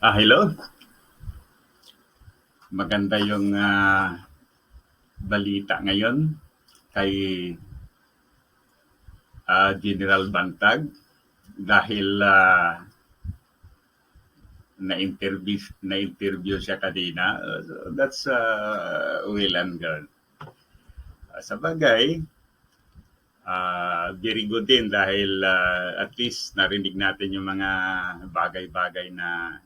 Hello. Maganda yung balita ngayon kay General Bantag dahil na-interview siya kanina. So that's well and good. Sa bagay, very good din dahil at least narinig natin yung mga bagay-bagay na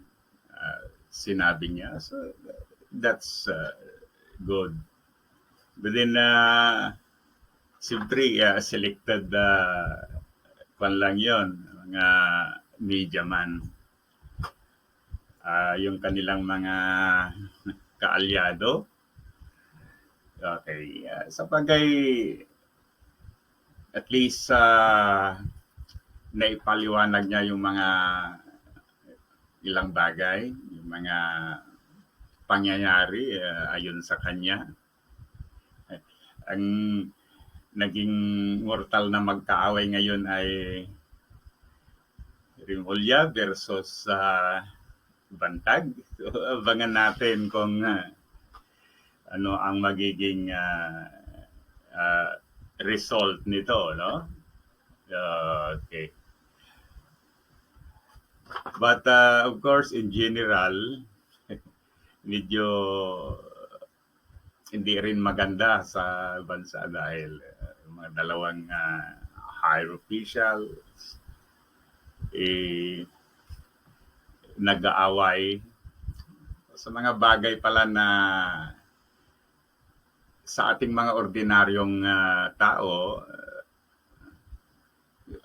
sinabi niya. So that's good. But then, siyempre, selected kwan lang yon mga media man. Yung kanilang mga kaalyado. Okay. Sa bagay, at least naipaliwanag niya yung mga ilang bagay, yung mga pangyayari ayon sa kanya. Ang naging mortal na magkaaway ngayon ay Rimulya versus Bantag. So, abangan natin kung ano ang magiging result nito, no? Okay. But of course, in general, medyo hindi rin maganda sa bansa dahil mga dalawang higher officials nag-aaway sa mga bagay pala na sa ating mga ordinaryong tao,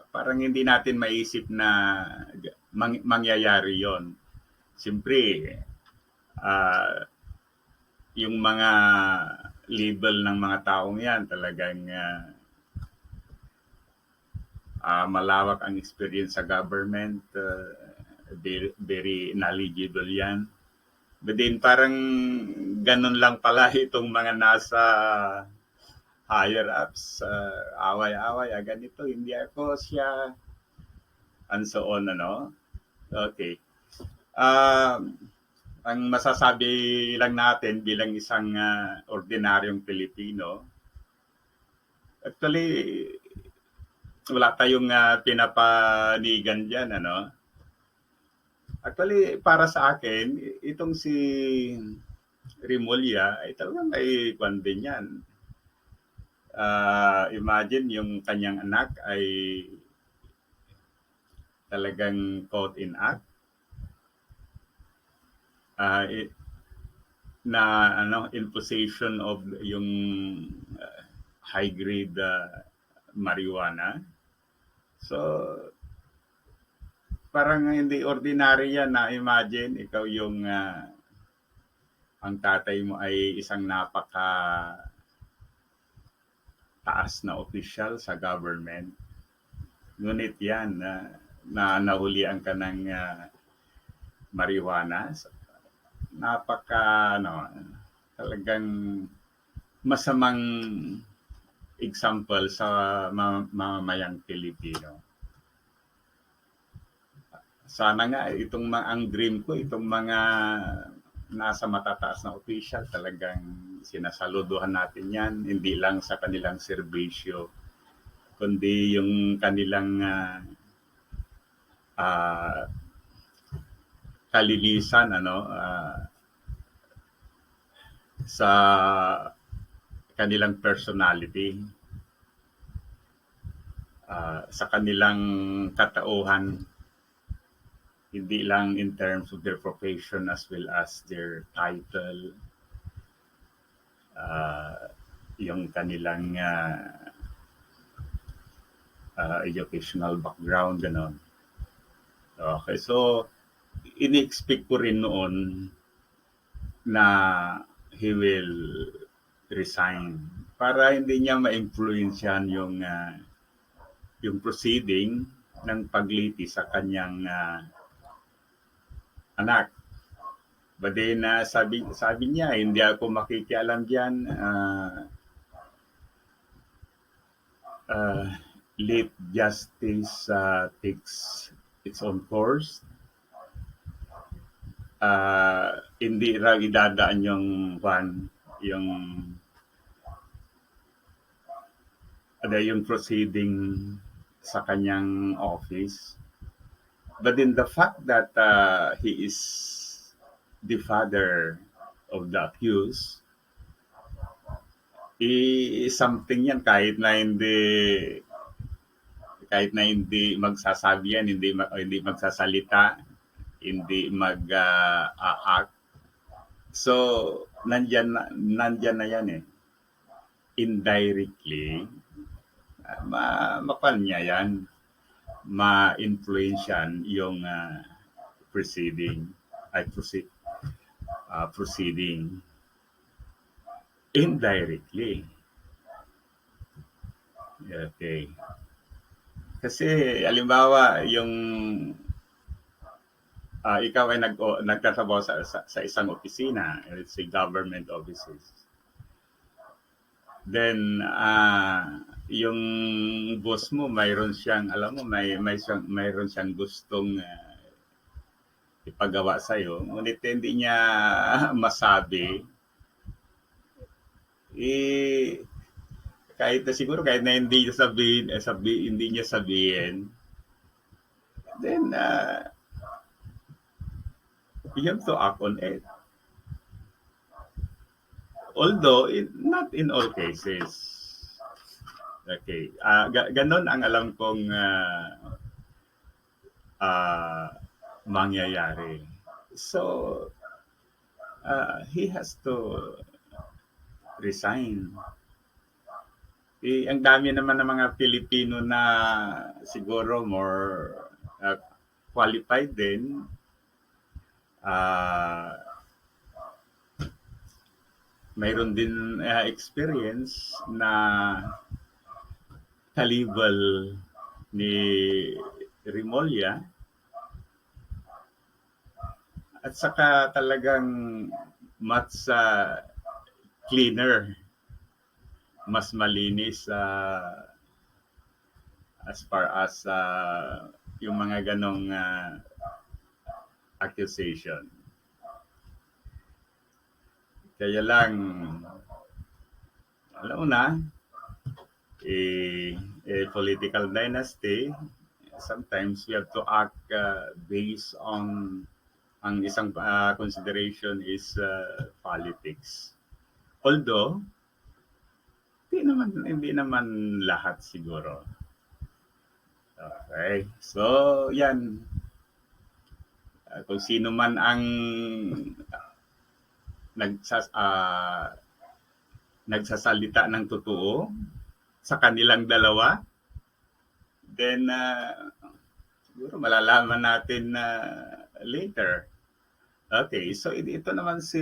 parang hindi natin maisip na mangyayari yon. Siyempre, yung mga label ng mga taong yan talagang malawak ang experience sa government, very, very knowledgeable yan. But then parang ganun lang pala itong mga nasa higher ups, away-away, ganito, hindi ako siya, and so on, ano. Okay. Ang masasabi lang natin bilang isang ordinaryong Pilipino, actually, wala tayong pinapanigan dyan, ano. Actually, para sa akin, itong si Rimulya ay talagang may kwan din yan. Imagine yung kanyang anak ay talagang caught in act. Na in possession of yung high grade marijuana. So parang hindi ordinary yan na imagine ikaw yung ang tatay mo ay isang napaka taas na official sa government. Ngunit yan na nahulian ka ng marijuana. Napaka talagang masamang example sa mamamayang Pilipino. Sana nga itong ang dream ko, itong mga nasa matataas na official, talagang sinasaluduhan natin yan, hindi lang sa kanilang serbisyo, kundi yung kanilang kalilisan, sa kanilang personality, sa kanilang katauhan, hindi lang in terms of their profession as well as their title, yung kanilang educational background, gano'n. Okay, so in-expect ko rin noon na he will resign para hindi niya ma-influensyan yung proceeding ng pagliti sa kanyang anak. But then sabi niya, hindi ako makikialam diyan. Let justice takes its own course. hindi raw idadaan yung yung yung proceeding sa kanyang office. But in the fact that he is the father of the accused, something yan kahit na hindi magsasabi yan, hindi magsasalita, hindi mag-act. So nandyan na yan eh. Indirectly, mapan niya yan, ma-influensyan yung proceeding indirectly. Okay. Kasi halimbawa yung ikaw ay nagtatrabaho sa isang opisina, let's say government offices. Then yung boss mo mayroon siyang mayroon siyang gustong ipagawa sa iyo, ngunit hindi niya masabi, kahit na hindi niya sabihin, then you have to act on it. Although not in all cases. Okay, ganon ang alam kong mangyayari. So he has to resign. Ang dami naman ng mga Pilipino na siguro more qualified din. Mayroon din experience na kalibal ni Remulla, at saka talagang much cleaner, mas malinis as far as yung mga ganong accusation. Kaya lang, alam mo na, a political dynasty, sometimes we have to act based on ang isang consideration is politics. Although, hindi naman lahat siguro. Okay. So, yan. Kung sino man ang nagsasalita ng totoo sa kanilang dalawa, then siguro malalaman natin later. Okay, so ito naman si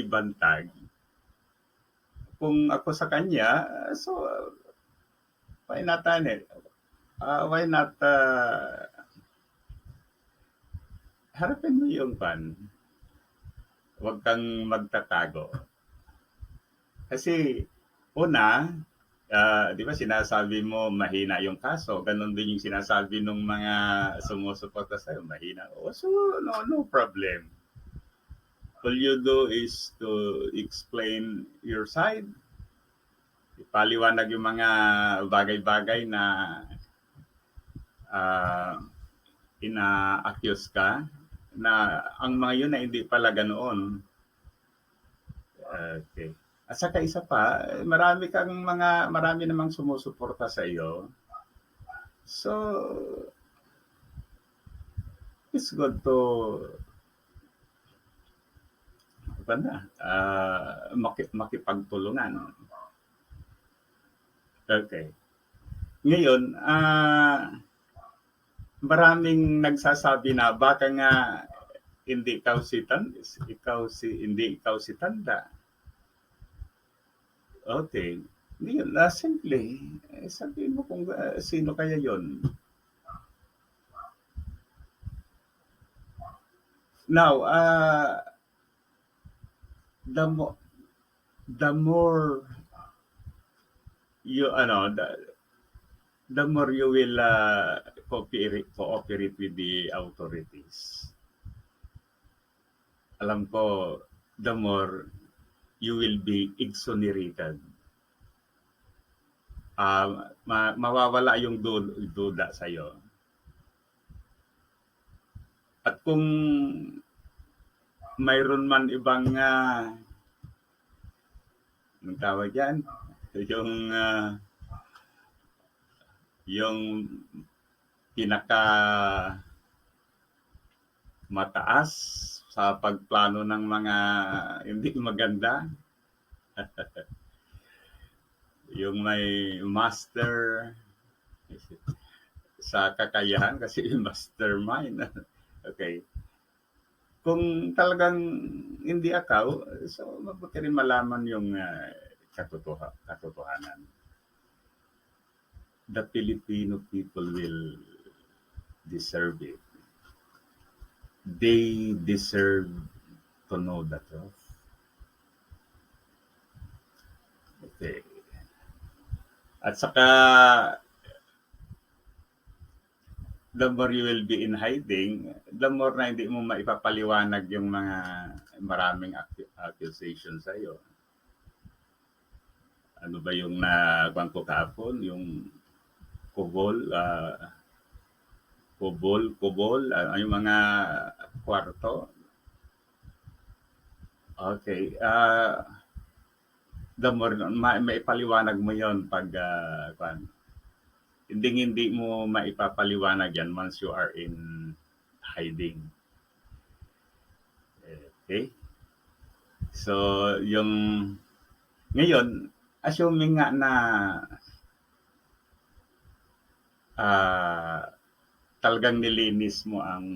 Bantag. Kung ako sa kanya, so why not harapin mo yung huwag kang magtatago. Kasi una, di ba sinasabi mo mahina yung kaso, ganun din yung sinasabi ng mga sumusuporta sa'yo, mahina. So no problem. All you do is to explain your side, ipaliwanag yung mga bagay-bagay na ina-accuse ka, na ang mga yun na hindi pala ganoon. Okay. At saka isa pa, marami namang sumusuporta sa iyo. So, it's good to makipagtulungan. Okay. Ngayon, maraming nagsasabi na baka nga hindi ikaw si Tanda. Okay. Ngayon, simple. Sabihin mo kung sino kaya yon. Now, the more you the more you will cooperate with the authorities. alam ko, the more you will be exonerated. Mawawala yung duda sa'yo. At kung mayroon man ibang anong tawag yan? Yung pinaka mataas sa pagplano ng mga hindi maganda. Yung may master sa kakayahan kasi mastermind. Okay. Kung talagang hindi akaw, so mabuti rin malaman yung katotohanan. The Filipino people will deserve it. They deserve to know the truth. Okay. At saka, the more you will be in hiding, the more na hindi mo maipapaliwanag yung mga maraming accusations sa'yo. Ano ba yung nakuha ko kahapon? Yung kubol, yung mga kwarto. Okay. The more, maipaliwanag mo yon pag hindi mo maipapaliwanag yan once you are in hiding. Okay? So, yung ngayon, assuming nga na talagang nilinis mo ang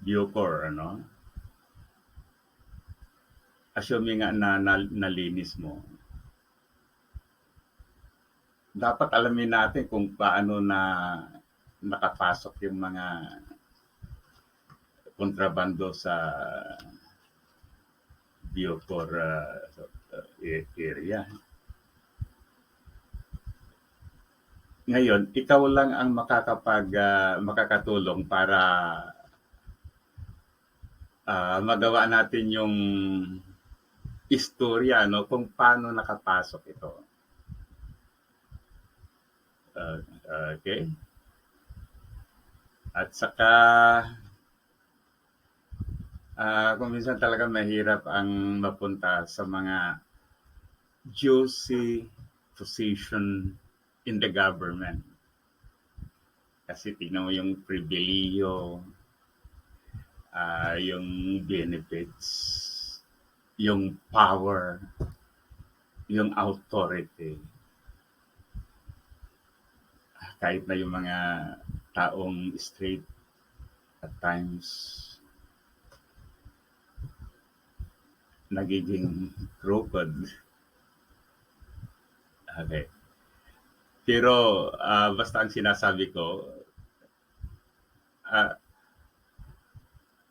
Bucor, ano? Assuming nga na nalinis mo, dapat alamin natin kung paano na nakapasok yung mga kontrabando sa Bucor area. Ngayon, ikaw lang ang makakatulong para magawa natin yung istorya, no, kung paano nakapasok ito. Okay? At saka, kung minsan talaga mahirap ang mapunta sa mga juicy position in the government. Kasi tingnan mo yung pribilehyo, yung benefits, yung power, yung authority. Kahit na yung mga taong straight at times nagiging crooked. Okay. Pero basta ang sinasabi ko,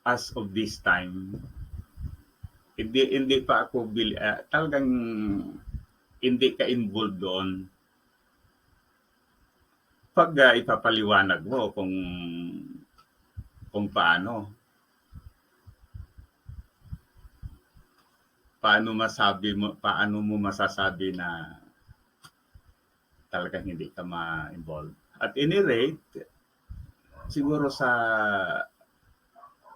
as of this time, hindi pa ako talagang hindi ka involved doon. Pag ipapaliwanag mo kung paano mo masasabi na talagang hindi ka ma-involve. At any rate, siguro sa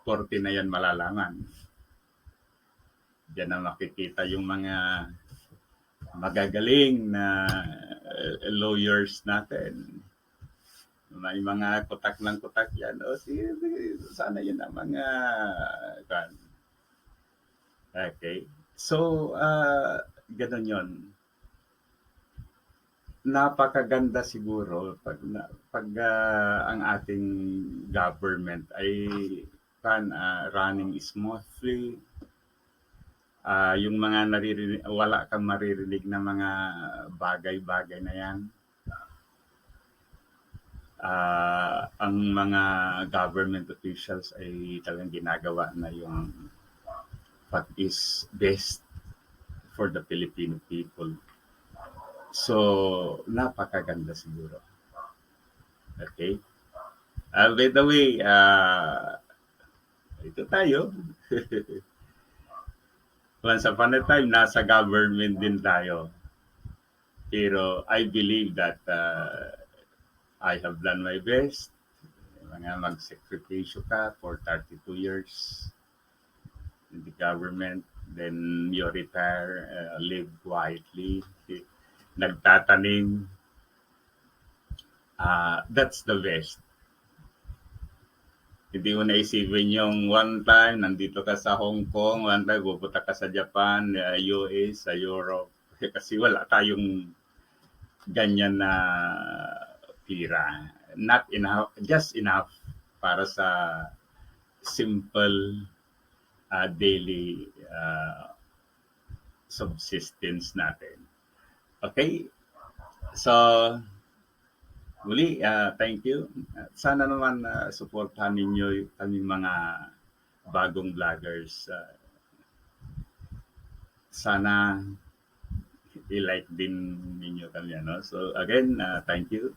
korte na yan malalaman. Diyan na makikita yung mga magagaling na lawyers natin. May mga kutak ng kutak yan. O sige, sana yun ang mga okay. So, ganun yun. Napakaganda siguro pag ang ating government ay running smoothly. Yung mga wala kang maririnig na mga bagay-bagay na yan. Ang mga government officials ay talagang ginagawa na yung what is best for the Filipino people. So, napakaganda siguro. Okay? By the way, Ito tayo. Once upon a time, nasa government din tayo. Pero I believe that I have done my best. Mga magsakripisyo ka for 32 years in the government. Then you retire, live quietly. Nagtatanim. That's the best. Hindi mo naisipin yung one time, nandito ka sa Hong Kong, one time pupunta ka sa Japan, US, sa Europe. Kasi wala tayong ganyan na pira. Not enough, just enough para sa simple daily subsistence natin. Okay? So, muli, thank you. Sana naman supportahan ninyo kaming mga bagong vloggers. Sana i-like din ninyo kami. Ano? So again, thank you.